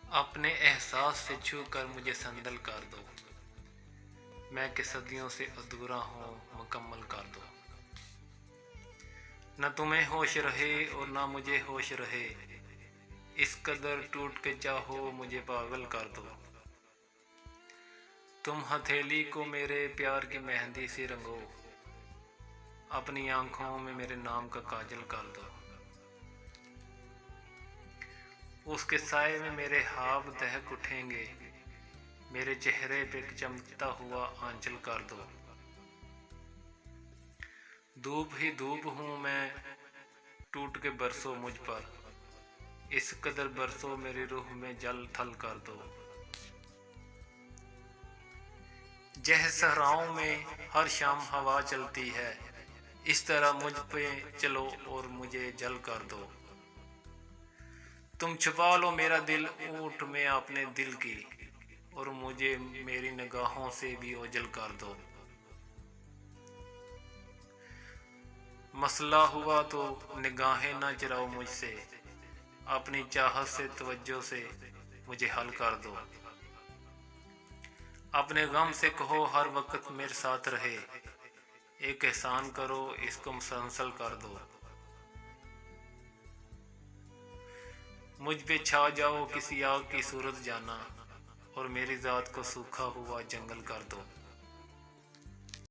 अपने एहसास से छू कर मुझे संदल कर दो। मैं कि सदियों से अधूरा हूँ, मुकम्मल कर दो। न तुम्हें होश रहे और ना मुझे होश रहे, इस कदर टूट के चाहो मुझे पागल कर दो। तुम हथेली को मेरे प्यार की मेहंदी से रंगो, अपनी आंखों में मेरे नाम का काजल कर दो। उसके साए में मेरे ख्वाब दहक उठेंगे, मेरे चेहरे पे चमकता हुआ आंचल कर दो। धूप ही धूप हूँ मैं, टूट के बरसो मुझ पर, इस कदर बरसो मेरी रूह में जल थल कर दो। जह सहराओं में हर शाम हवा चलती है, इस तरह मुझ पे चलो और मुझे जल कर दो। तुम छुपा लो मेरा दिल ऊँट में अपने दिल की, और मुझे मेरी निगाहों से भी ओझल कर दो। मसला हुआ तो निगाहें ना चुराओ मुझसे, अपनी चाहत से तवज्जो से मुझे हल कर दो। अपने गम से कहो हर वक्त मेरे साथ रहे, एक एहसान करो इसको मुसलसल कर दो। मुझ पे छा जाओ किसी आग की सूरत जाना, और मेरी ज़ात को सूखा हुआ जंगल कर दो।